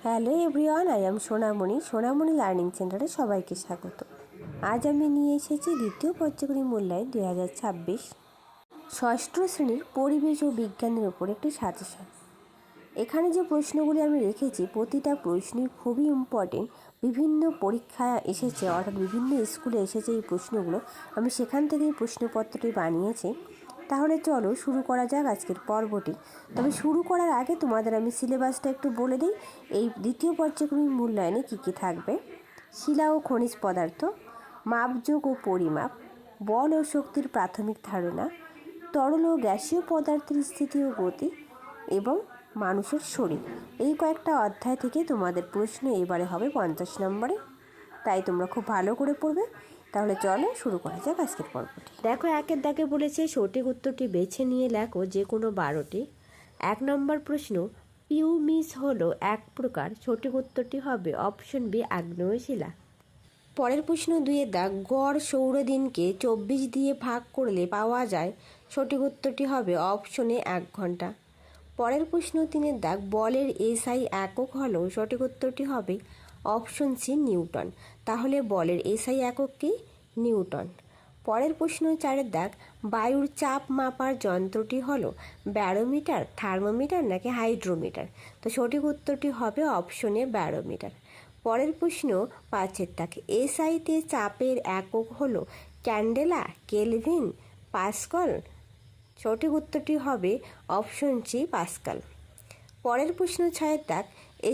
Hello everyone, I am Sonamoni learning সেন্টারে সবাইকে স্বাগত। আজ আমি নিয়ে এসেছি দ্বিতীয় পর্যায়ক্রমিক মূল্যায়ন 2026 ষষ্ঠ শ্রেণীর পরিবেশ ও বিজ্ঞানের উপর একটি সাজেশন। এখানে যে প্রশ্নগুলি আমি রেখেছি প্রতিটা প্রশ্নই খুবই ইম্পর্টেন্ট। বিভিন্ন পরীক্ষা এসেছে, অর্থাৎ বিভিন্ন স্কুলে এসেছে এই প্রশ্নগুলো। আমি সেখান থেকেই প্রশ্নপত্রটি বানিয়েছি। তাহলে চলো শুরু করা যাক আজকের পর্বটি। তবে শুরু করার আগে তোমাদের আমি সিলেবাসটা একটু বলে দিই। এই দ্বিতীয় পর্যায়ক্রমিক মূল্যায়নে কী কী থাকবে: শিলা ও খনিজ পদার্থ, মাপযোগ ও পরিমাপ, বল ও শক্তির প্রাথমিক ধারণা, তরল ও গ্যাসীয় পদার্থের স্থিতি ও গতি এবং মানুষের শরীর। এই কয়েকটা অধ্যায় থেকে তোমাদের প্রশ্ন এবারে হবে 50 নম্বরে, তাই তোমরা খুব ভালো করে পড়বে। তাহলে চলো শুরু করা যাক আজকের পর্বটি। দেখো, একের দাগে বলেছে সঠিক উত্তরটি বেছে নিয়ে লেখো যে কোনো 12টি। 1 নম্বর প্রশ্ন, পিউমিস হলো এক প্রকার। সঠিক উত্তরটি হবে অপশন বি, আগ্নেয় শিলা। পরের প্রশ্ন 2 দাগ, গড় সৌরদিনকে 24 দিয়ে ভাগ করলে পাওয়া যায়। সঠিক উত্তরটি হবে অপশনে 1 ঘন্টা। পরের প্রশ্ন 3 দাগ, বলের এসআই একক হলো। সঠিক উত্তরটি হবে অপশন সি, নিউটন। তাহলে বলের এসআই একক কি? নিউটন। পরের প্রশ্ন 4 দাগ, বায়ুর চাপ মাপার যন্ত্রটি হলো ব্যারোমিটার, থার্মোমিটার নাকি হাইড্রোমিটার। তো সঠিক উত্তরটি হবে অপশনে ব্যারোমিটার। পরের প্রশ্ন 5 দাগ, এসআইতে চাপের একক হলো ক্যান্ডেলা, কেলভিন, পাস্কল। সঠিক উত্তরটি হবে অপশন সি, পাস্কাল। পরের প্রশ্ন 6 দাগ,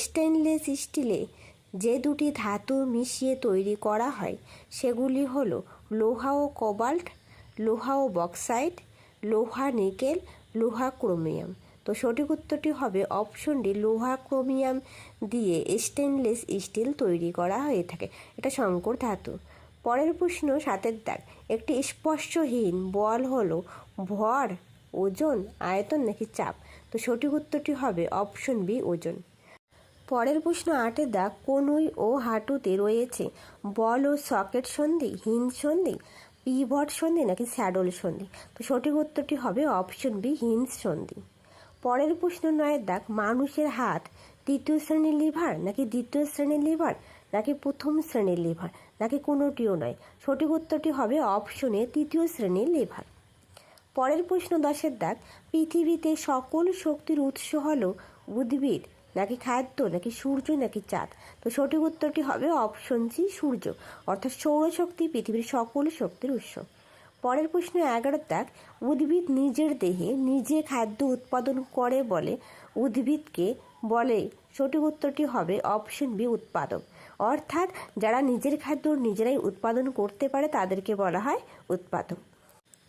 স্টেনলেস স্টিলে যে দুটি ধাতু মিশিয়ে তৈরি করা হয় সেগুলি হলো লোহা ও কোবাল্ট, লোহা ও বক্সাইট, লোহা নিকেল, লোহা ক্রোমিয়াম। তো সঠিক উত্তরটি হবে অপশন ডি, লোহা ক্রোমিয়াম দিয়ে স্টেনলেস স্টিল তৈরি করা হয়ে থাকে। এটা সংকর ধাতু। পরের প্রশ্ন 7 দাগ, একটি স্পর্শহীন বল হলো ভর, ওজন, আয়তন নাকি চাপ। তো সঠিক উত্তরটি হবে অপশন বি, ওজন। পরের প্রশ্ন 8 দাগ, কনুই ও হাঁটুতে রয়েছে বল ও সকেট সন্ধি, হিঞ্জ সন্ধি, পিভট সন্ধি নাকি স্যাডল সন্ধি। তো সঠিক উত্তরটি হবে অপশন বি, হিঞ্জ সন্ধি। পরের প্রশ্ন 9 দাগ, মানুষের হাত তৃতীয় শ্রেণীর লিভার নাকি দ্বিতীয় শ্রেণীর লিভার নাকি প্রথম শ্রেণীর লিভার নাকি কোনোটিও নয়। সঠিক উত্তরটি হবে অপশনে তৃতীয় শ্রেণীর লিভার। পরের প্রশ্ন 10 দাগ, পৃথিবীতে সকল শক্তির উৎস হলো উদ্ভিদ নাকি খাদ্য নাকি সূর্য নাকি চাঁদ। তো সঠিক উত্তরটি হবে অপশন সি, সূর্য, অর্থাৎ সৌরশক্তি পৃথিবীর সকল শক্তির উৎস। পরের প্রশ্ন 11 দাগ, উদ্ভিদ নিজের দেহে নিজে খাদ্য উৎপাদন করে বলে উদ্ভিদকে বলে। সঠিক উত্তরটি হবে অপশন বি, উৎপাদক। অর্থাৎ যারা নিজের খাদ্য নিজেরাই উৎপাদন করতে পারে তাদেরকে বলা হয় উৎপাদক।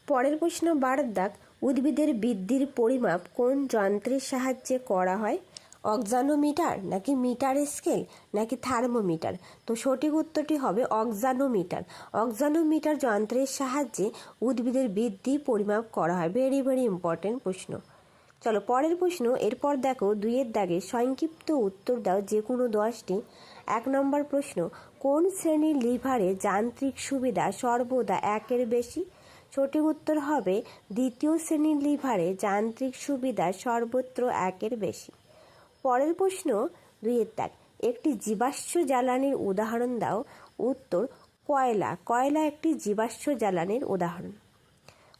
পরের প্রশ্ন 12 দাগ, উদ্ভিদের বৃদ্ধির পরিমাপ কোন যন্ত্রের সাহায্যে করা হয়? অক্সানোমিটার নাকি মিটার স্কেল নাকি থার্মোমিটার। তো সঠিক উত্তরটি হবে অক্সানোমিটার। অক্সানোমিটার যন্ত্রের সাহায্যে উদ্ভিদের বৃদ্ধি পরিমাপ করা হয়। ভেরি ভেরি ইম্পর্টেন্ট প্রশ্ন। চলো পরের প্রশ্ন। এরপর দেখো 2 দাগে সংক্ষিপ্ত উত্তর দাও যে কোনো 10টি। 1 নম্বর প্রশ্ন, কোন শ্রেণীর লিভারে যান্ত্রিক সুবিধা সর্বদা 1-এর বেশি? সঠিক উত্তর হবে দ্বিতীয় শ্রেণীর লিভারে যান্ত্রিক সুবিধা সর্বত্র 1-এর বেশি। পরের প্রশ্ন 2 দাগ, একটি জীবাশ্ম জ্বালানির উদাহরণ দাও। উত্তর, কয়লা। কয়লা একটি জীবাশ্ম জ্বালানির উদাহরণ।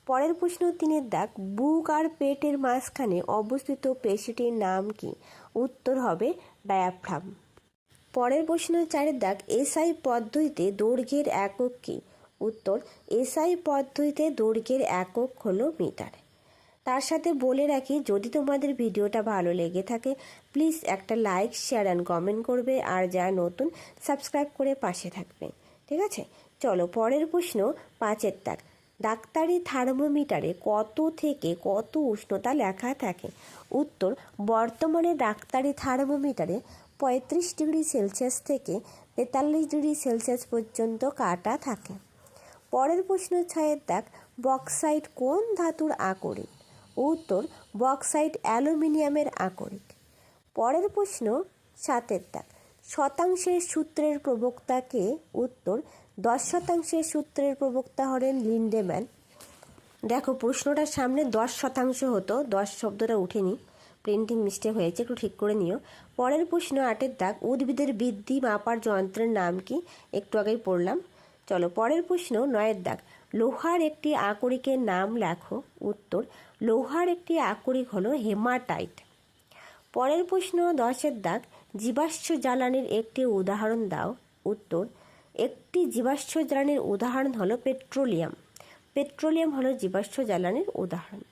পরের প্রশ্ন 3 দাগ, বুক আর পেটের মাঝখানে অবস্থিত পেশিটির নাম কি? উত্তর হবে ডায়াফ্রাম। পরের প্রশ্ন 4 দাগ, এসআই পদ্ধতিতে দৈর্ঘ্যের একক কি? উত্তর, এসআই পদ্ধতিতে দৈর্ঘ্যের একক হলো মিটার। তার সাথে বলে রাখি, যদি তোমাদের ভিডিওটা ভালো লেগে থাকে প্লিজ একটা লাইক, শেয়ার অ্যান্ড কমেন্ট করবে, আর যারা নতুন সাবস্ক্রাইব করে পাশে থাকবে। ঠিক আছে, চলো পরের প্রশ্ন 5 দাগ, ডাক্তারি থার্মোমিটারে কত থেকে কত উষ্ণতা লেখা থাকে? উত্তর, বর্তমানে ডাক্তারি থার্মোমিটারে 35 ডিগ্রি সেলসিয়াস থেকে 43 ডিগ্রি সেলসিয়াস পর্যন্ত কাটা থাকে। পরের প্রশ্ন 6 দাগ, বক্সাইট কোন ধাতুর আকরিক? উত্তর, বক্সাইট অ্যালুমিনিয়ামের আকরিক। পরের প্রশ্ন 7 দাগ, শতাংশের সূত্রের প্রবক্তা কে? উত্তর, 10% সূত্রের প্রবক্তা হলেন লিন্ডেম্যান। দেখো প্রশ্নটার সামনে 10% হতো, 10 শব্দটা উঠেনি, প্রিন্টিং মিস্টেক হয়েছে, একটু ঠিক করে নিও। পরের প্রশ্ন 8-এর দাগ, উদ্ভিদের বৃদ্ধি মাপার যন্ত্রের নাম কি? একটু আগেই পড়লাম। চলো পরের প্রশ্ন 9-এর দাগ, লোহার একটি আকরিকের নাম লেখো। উত্তর, লোহার একটি আকরিক হলো হেমাটাইট। পরের প্রশ্ন 10-এর দাগ, জীবাশ্ম জ্বালানির একটি উদাহরণ দাও। উত্তর, একটি জীবাশ্ম জ্বালানির উদাহরণ হলো পেট্রোলিয়াম। পেট্রোলিয়াম হলো জীবাশ্ম জ্বালানির উদাহরণ।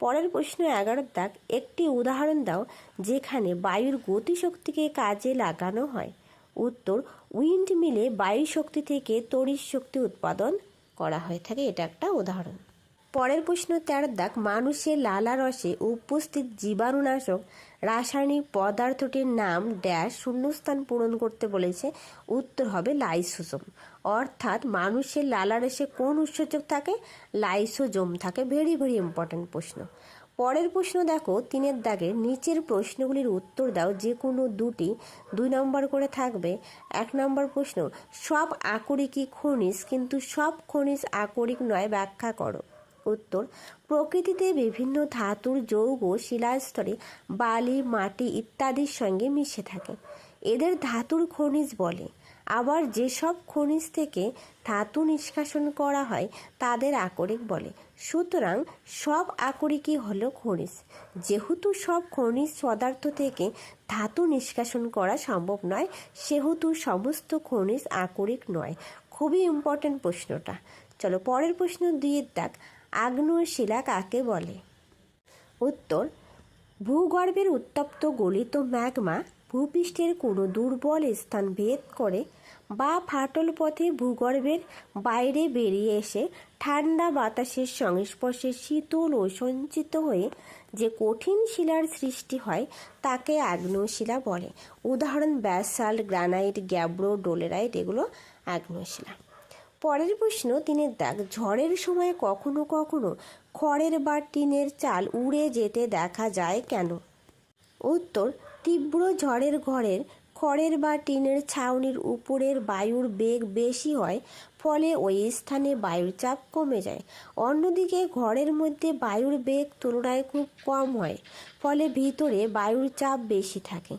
পরের প্রশ্ন 11-এর দাগ, একটি উদাহরণ দাও যেখানে বায়ুর গতিশক্তিকে কাজে লাগানো হয়। উত্তর, উইন্ড মিলে বায়ু শক্তি থেকে তড়িৎ শক্তি উৎপাদন করা হয়ে থাকে, এটা একটা উদাহরণ। পরের প্রশ্ন 13-এর দাগ, মানুষের লালারসে উপস্থিত জীবাণুনাশক রাসায়নিক পদার্থটির নাম ড্যাশ, শূন্যস্থান পূরণ করতে বলেছে। উত্তর হবে লাইসোজোম। অর্থাৎ মানুষের লালারসে কোন উৎসেচক থাকে? লাইসোজোম থাকে। ভেরি ভেরি ইম্পর্ট্যান্ট প্রশ্ন। পরের প্রশ্ন দেখো 3-এর দাগে, নিচের প্রশ্নগুলির উত্তর দাও, যে কোনো দুটি 2 নম্বর করে থাকবে। 1 নম্বর প্রশ্ন, সব আকরিকই খনিজ কিন্তু সব খনিজ আকরিক নয়, ব্যাখ্যা করো। উত্তর, প্রকৃতিতে বিভিন্ন ধাতুর যৌগ শিলাস্তরে বালি, মাটি ইত্যাদির সঙ্গে মিশে থাকে, এদের ধাতুর খনিজ বলে। আবার যেসব খনিজ থেকে ধাতু নিষ্কাশন করা হয় তাদের আকরিক বলে। সুতরাং সব আকরিকই হলো খনিজ। যেহেতু সব খনিজ পদার্থ থেকে ধাতু নিষ্কাশন করা সম্ভব নয়, সেহেতু সমস্ত খনিজ আকরিক নয়। খুবই ইম্পর্ট্যান্ট প্রশ্নটা। চলো পরের প্রশ্ন 2-এর দাগ, আগ্নেয় শিলা কাকে বলে? উত্তর, ভূগর্ভের উত্তপ্ত গলিত ম্যাগমা ভূপৃষ্ঠের কোনো দুর্বল স্থান ভেদ করে বা ফাটল পথে ভূগর্ভের বাইরে বেরিয়ে এসে ঠান্ডা বাতাসের সংস্পর্শে শীতল ও সঞ্চিত হয়ে যে কঠিন শিলার সৃষ্টি হয় তাকে আগ্নেয় শিলা বলে। উদাহরণ ব্যাসাল্ট, গ্রানাইট, গ্যাব্রো, ডোলেরাইট, এগুলো আগ্নেয় শিলা। পরের প্রশ্ন 3-এর দাগ, ঝড়ের সময় কখনো কখনো খড়ের বা টিনের চাল উড়ে যেতে দেখা যায় কেন? উত্তর, তীব্র ঝড়ের খড়ের বা টিনের ছাউনির উপরের বায়ুর বেগ বেশি হয়, ফলে ওই স্থানে বায়ুর চাপ কমে যায়। অন্যদিকে ঘরের মধ্যে বায়ুর বেগ তুলনায় খুব কম হয়, ফলে ভিতরে বায়ুর চাপ বেশি থাকে।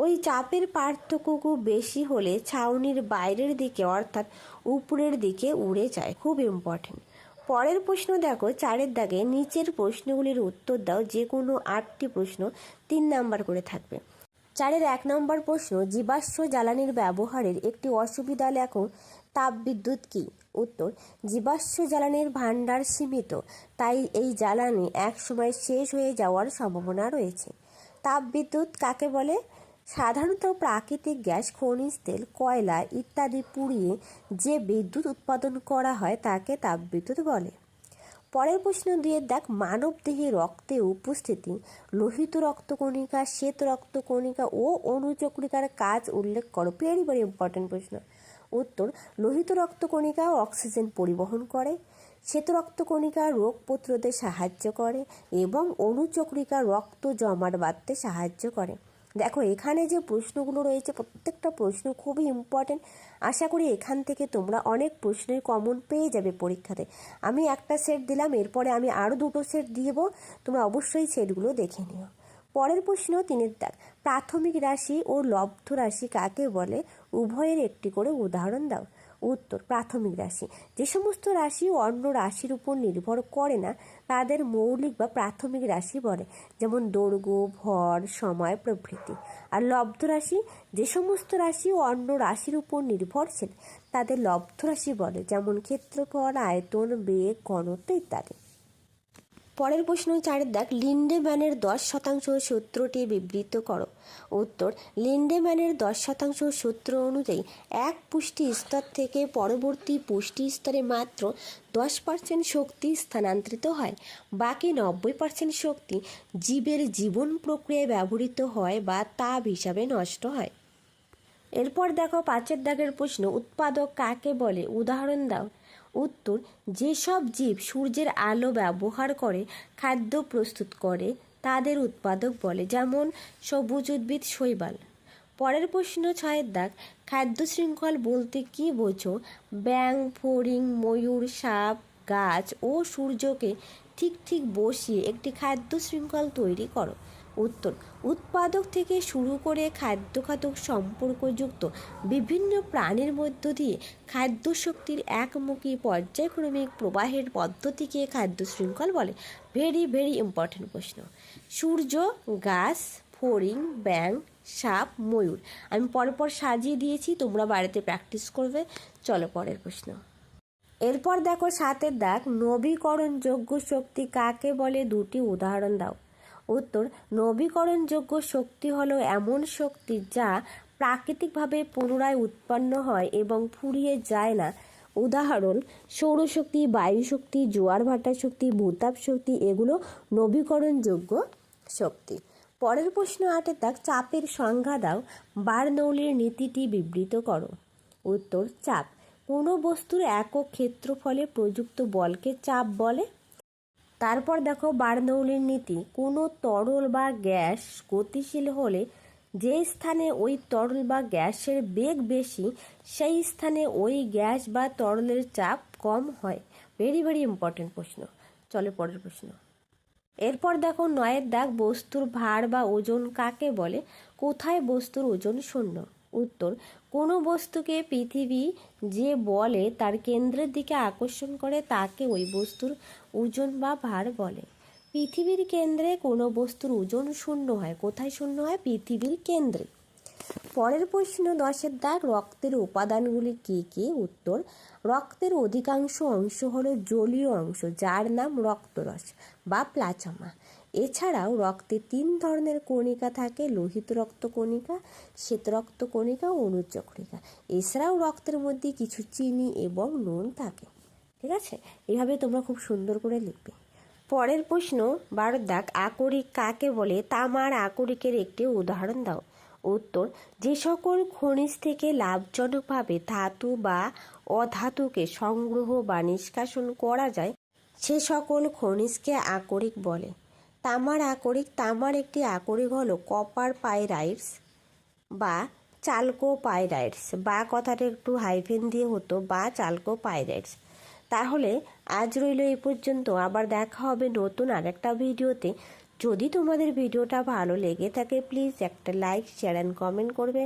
ওই চাপের পার্থক্য খুব বেশি হলে ছাউনির বাইরের দিকে অর্থাৎ উপরের দিকে উড়ে যায়। খুব ইম্পর্টেন্ট। পরের প্রশ্ন দেখো 4-এর দাগে, নিচের প্রশ্নগুলির উত্তর দাও, যে কোনো 8টি প্রশ্ন 3 নাম্বার করে থাকবে। 4-এর 1 নম্বর প্রশ্ন, জীবাশ্ম জ্বালানির ব্যবহারের একটি অসুবিধা লেখো। তাপবিদ্যুৎ কি? উত্তর, জীবাশ্ম জ্বালানির ভাণ্ডার সীমিত, তাই এই জ্বালানি একসময় শেষ হয়ে যাওয়ার সম্ভাবনা রয়েছে। তাপবিদ্যুৎ কাকে বলে? সাধারণত প্রাকৃতিক গ্যাস, খনিজ তেল, কয়লা ইত্যাদি পুড়িয়ে যে বিদ্যুৎ উৎপাদন করা হয় তাকে তাপবিদ্যুৎ বলে। পরের প্রশ্ন 2-এর দাগ, মানবদেহে রক্তে উপস্থিতি লোহিত রক্তকণিকা, শ্বেত রক্তকণিকা ও অণুচক্রিকার কাজ উল্লেখ করো। ভেরি ভেরি ইম্পর্টেন্ট প্রশ্ন। উত্তর, লোহিত রক্তকণিকা অক্সিজেন পরিবহন করে, শ্বেত রক্তকণিকা রোগ প্রতিরোধে সাহায্য করে এবং অণুচক্রিকা রক্ত জমাট বাঁধতে সাহায্য করে। দেখো এখানে যে প্রশ্নগুলো রয়েছে প্রত্যেকটা প্রশ্ন খুবই ইম্পর্টেন্ট। আশা করি এখান থেকে তোমরা অনেক প্রশ্নের কমন পেয়ে যাবে পরীক্ষাতে। আমি একটা সেট দিলাম, এরপরে আমি আরও 2টো সেট দিব, তোমরা অবশ্যই সেটগুলো দেখে নিও। পরের প্রশ্ন 3-এর দাগ, প্রাথমিক রাশি ও লব্ধ রাশি কাকে বলে? উভয়ের একটি করে উদাহরণ দাও। উত্তর, প্রাথমিক রাশি যে সমস্ত রাশি অন্য রাশির উপর নির্ভর করে না তাদের মৌলিক বা প্রাথমিক রাশি বলে, যেমন দৈর্ঘ্য, ভর, সময় প্রভৃতি। আর লব্ধ রাশি যে সমস্ত রাশি অন্য রাশির উপর নির্ভরশীল তাদের লব্ধ রাশি বলে, যেমন ক্ষেত্রফল, আয়তন, বেগ, ঘনত্ব ইত্যাদি। পরের প্রশ্ন 4-এর দাগ, লিন্ডেম্যানের 10% সূত্রটি বিবৃত করো। উত্তর, লিন্ডেম্যানের 10% সূত্র অনুযায়ী এক পুষ্টি স্তর থেকে পরবর্তী পুষ্টি স্তরে মাত্র 10% শক্তি স্থানান্তরিত হয়, বাকি 90% শক্তি জীবের জীবন প্রক্রিয়ায় ব্যবহৃত হয় বা তাপ হিসাবে নষ্ট হয়। এরপর দেখো 5-এর দাগের প্রশ্ন, উৎপাদক কাকে বলে? উদাহরণ দাও। উত্তর, যেসব জীব সূর্যের আলো ব্যবহার করে খাদ্য প্রস্তুত করে তাদের উৎপাদক বলে, যেমন সবুজ উদ্ভিদ, শৈবাল। পরের প্রশ্ন 6-এর দাগ, খাদ্য শৃঙ্খল বলতে কি বোঝো? ব্যাঙ, ফড়িং, ময়ূর, সাপ, গাছ ও সূর্যকে ঠিক ঠিক বসিয়ে একটি খাদ্য শৃঙ্খল তৈরি করো। উত্তর, উৎপাদক থেকে শুরু করে খাদ্য-খাদক সম্পর্কযুক্ত বিভিন্ন প্রাণীর মধ্য দিয়ে খাদ্য শক্তির একমুখী পর্যায়ক্রমিক প্রবাহের পদ্ধতিকে খাদ্য শৃঙ্খল বলে। ভেরি ইম্পর্টেন্ট প্রশ্ন। সূর্য, গাছ, ফড়িং, ব্যাঙ, সাপ, ময়ূর। আমি পরপর সাজিয়ে দিয়েছি, তোমরা বাড়িতে প্র্যাকটিস করবে। চলো পরের প্রশ্ন। এরপর দেখো 7 দাগ, নবীকরণযোগ্য শক্তি কাকে বলে, দুটি উদাহরণ দাও। উত্তর, নবীকরণযোগ্য শক্তি হলো এমন শক্তি যা প্রাকৃতিকভাবে পুনরায় উৎপন্ন হয় এবং ফুরিয়ে যায় না। উদাহরণ, সৌরশক্তি, বায়ুশক্তি, জোয়ার ভাটা শক্তি, ভূতাপ শক্তি, এগুলো নবীকরণযোগ্য শক্তি। পরের প্রশ্ন 8 দাগ, চাপের সংজ্ঞা দাও। বার্নৌলির নীতিটি বিবৃত করো। উত্তর, চাপ কোনো বস্তুর একক ক্ষেত্রফলে প্রযুক্ত বলকে চাপ বলে। তারপর দেখো বার্নৌলির নীতি, কোনো তরল বা গ্যাস গতিশীল হলে যে স্থানে ওই তরল বা গ্যাসের বেগ বেশি সেই স্থানে ওই গ্যাস বা তরলের চাপ কম হয়। ভেরি ইম্পর্টেন্ট প্রশ্ন। চলো পরের প্রশ্ন। এরপর দেখো 9 দাগ, বস্তুর ভার বা ওজন কাকে বলে, কোথায় বস্তুর ওজন শূন্য। উত্তর, কোনো বস্তুকে পৃথিবী যে বলে তার কেন্দ্রের দিকে আকর্ষণ করে তাকে ওই বস্তুর ওজন বা ভার বলে। পৃথিবীর কেন্দ্রে কোনো বস্তুর ওজন শূন্য হয়। কোথায় শূন্য হয়? পৃথিবীর কেন্দ্রে। পরের প্রশ্ন 10 দাগ, রক্তের উপাদানগুলি কী কী। উত্তর, রক্তের অধিকাংশ অংশ হলো জলীয় অংশ যার নাম রক্তরস বা প্লাজমা। এছাড়াও রক্তে 3 ধরনের কণিকা থাকে, লোহিত রক্ত কণিকা, শ্বেত রক্ত কণিকা ও অনুজ কণিকা। এছাড়াও রক্তের মধ্যে কিছু চিনি এবং নুন থাকে। ঠিক আছে, এইভাবে তোমরা খুব সুন্দর করে লিখবে। পরের প্রশ্ন 12 দাগ, আকরিক কাকে বলে, তামার আকরিকের একটি উদাহরণ দাও। উত্তর, যে সকল খনিজ থেকে লাভজনকভাবে ধাতু বা অধাতুকে সংগ্রহ বা নিষ্কাশন করা যায় সে সকল খনিজকে আকরিক বলে। তামার আকরিক, তামার একটি আকরিক হলো কপার পাইরাইটস বা চালকো পাইরাইটস, বা কথাটা একটু হাইফেন দিয়ে হতো, বা চালকো পাইরাইটস। তাহলে আজ রইল এই পর্যন্ত, আবার দেখা হবে নতুন আরেকটা ভিডিওতে। যদি তোমাদের ভিডিওটা ভালো লেগে থাকে প্লিজ একটা লাইক, শেয়ার অ্যান্ড কমেন্ট করবে,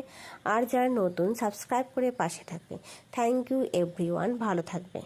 আর যারা নতুন সাবস্ক্রাইব করে পাশে থাকবে। থ্যাংক ইউ এভরিওয়ান, ভালো থাকবে।